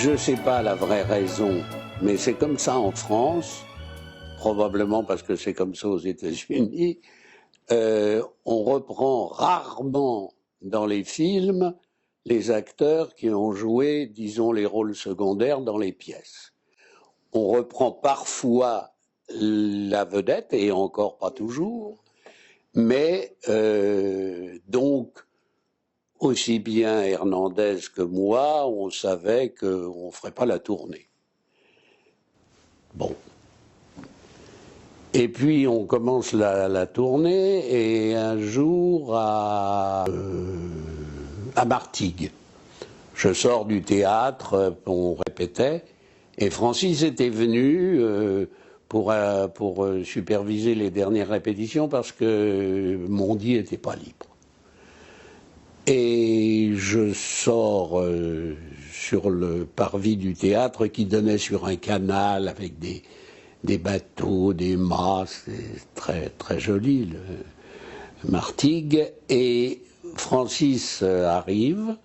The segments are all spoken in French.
Je ne sais pas la vraie raison, mais c'est comme ça en France, probablement parce que c'est comme ça aux États-Unis. On reprend rarement dans les films les acteurs qui ont joué, disons, les rôles secondaires dans les pièces. On reprend parfois la vedette, et encore pas toujours, mais donc, aussi bien Hernandez que moi, on savait qu'on ne ferait pas la tournée. Bon. Et puis on commence la tournée, et un jour à Martigues, je sors du théâtre, on répétait, et Francis était venu pour superviser les dernières répétitions parce que Mondy n'était pas libre. Et je sors sur le parvis du théâtre qui donnait sur un canal avec des bateaux, des mâts, c'est très, très joli, le Martigues. Et Francis arrive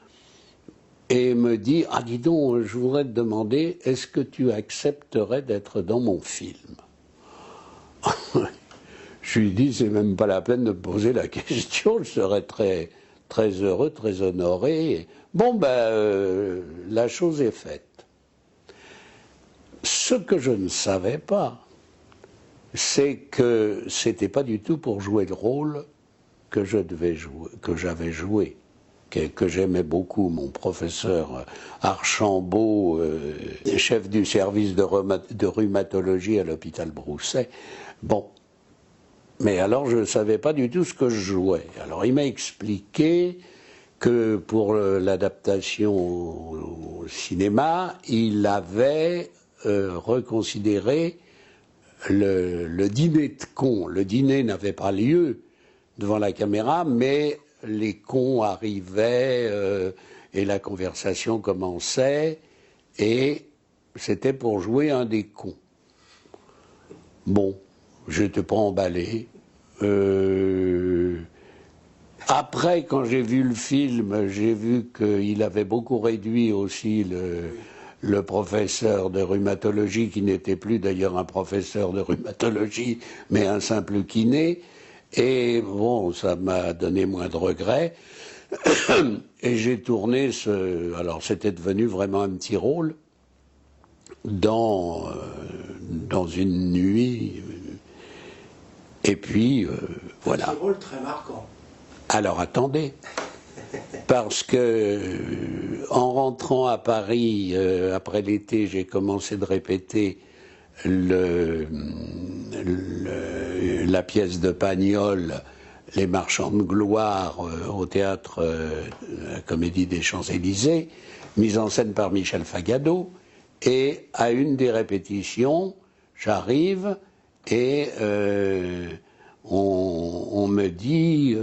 et me dit « Ah, dis donc, je voudrais te demander, est-ce que tu accepterais d'être dans mon film ?» Je lui dis « C'est même pas la peine de poser la question, je serais très, très heureux, très honoré. » Bon, ben, la chose est faite. Ce que je ne savais pas, c'est que c'était pas du tout pour jouer le rôle que je devais jouer, que j'avais joué, que j'aimais beaucoup. Mon professeur Archambault, chef du service de rhumatologie à l'hôpital Broussais. Bon, mais alors je ne savais pas du tout ce que je jouais. Alors il m'a expliqué que pour l'adaptation au cinéma, il avait reconsidéré le dîner de cons. Le dîner n'avait pas lieu devant la caméra, mais les cons arrivaient et la conversation commençait, et c'était pour jouer un des cons. Bon, j'étais pas emballé. Après, quand j'ai vu le film, j'ai vu qu'il avait beaucoup réduit aussi le professeur de rhumatologie, qui n'était plus d'ailleurs un professeur de rhumatologie, mais un simple kiné. Et bon, ça m'a donné moins de regrets. Et j'ai tourné alors c'était devenu vraiment un petit rôle dans une nuit. Et puis, voilà. Un petit rôle très marquant. Alors attendez, parce que en rentrant à Paris, après l'été, j'ai commencé de répéter la pièce de Pagnol, Les Marchands de Gloire, au théâtre la Comédie des Champs-Élysées, mise en scène par Michel Fagado, et à une des répétitions, j'arrive et on me dit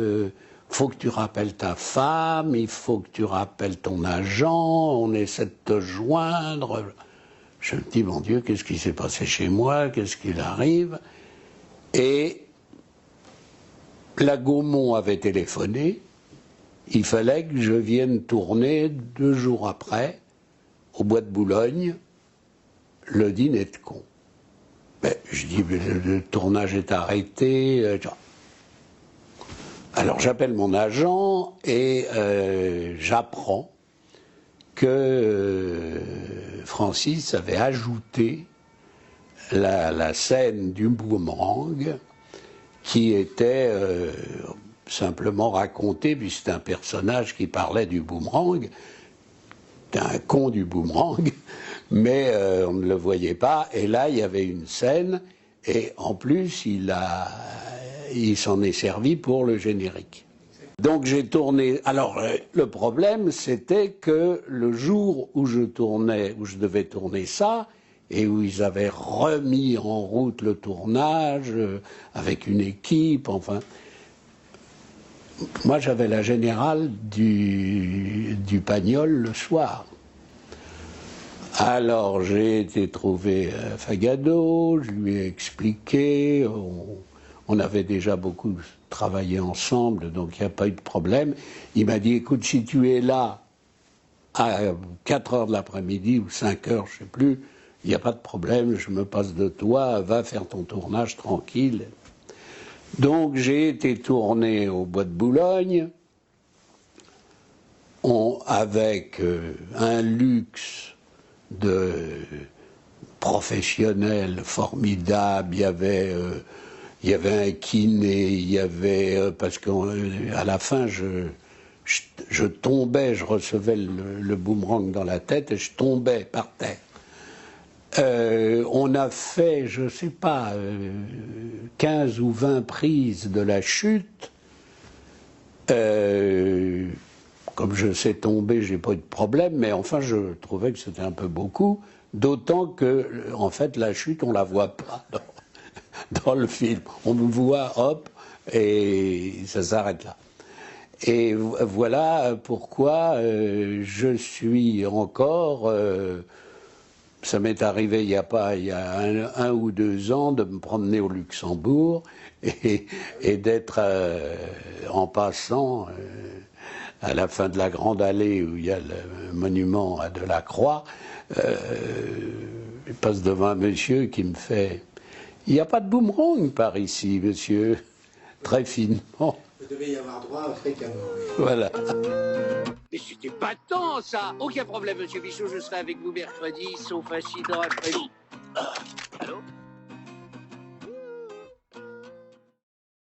faut que tu rappelles ta femme, il faut que tu rappelles ton agent, on essaie de te joindre. Je me dis, mon Dieu, qu'est-ce qui s'est passé chez moi, qu'est-ce qu'il arrive? Et la Gaumont avait téléphoné, il fallait que je vienne tourner 2 jours après, au Bois de Boulogne, le dîner de cons. Ben, je dis, le tournage est arrêté. Alors j'appelle mon agent et j'apprends que Francis avait ajouté la scène du boomerang, qui était simplement racontée, puis c'était un personnage qui parlait du boomerang, un con du boomerang, mais on ne le voyait pas. Et là, il y avait une scène, et en plus, il s'en est servi pour le générique. Donc j'ai tourné. Alors le problème, c'était que le jour où je devais tourner ça, et où ils avaient remis en route le tournage avec une équipe, enfin, moi j'avais la générale du Pagnol le soir. Alors j'ai été trouver Fagado, je lui ai expliqué, on avait déjà beaucoup travaillé ensemble, donc il n'y a pas eu de problème. Il m'a dit, écoute, si tu es là, à 4 heures de l'après-midi ou 5 heures, je ne sais plus, il n'y a pas de problème, je me passe de toi, va faire ton tournage tranquille. Donc j'ai été tourné au Bois de Boulogne avec un luxe de professionnels formidables. Il y avait un kiné, il y avait parce qu'à la fin je tombais, je recevais le boomerang dans la tête et je tombais par terre. On a fait, je ne sais pas, 15 ou 20 prises de la chute. Comme je sais tomber, j'ai pas eu de problème, mais enfin, je trouvais que c'était un peu beaucoup. D'autant que, en fait, la chute, on la voit pas dans le film. On nous voit, hop, et ça s'arrête là. Et voilà pourquoi je suis encore. Ça m'est arrivé il y a un ou 2 ans de me promener au Luxembourg et d'être en passant à la fin de la grande allée où il y a le monument à Delacroix, je passe devant un monsieur qui me fait « Il n'y a pas de boomerang par ici, monsieur », très finement. Vous devez y avoir droit fréquemment. Voilà. Mais c'était pas tant, ça. Aucun problème, monsieur Bichot, je serai avec vous mercredi, sauf incident après-midi. Allô?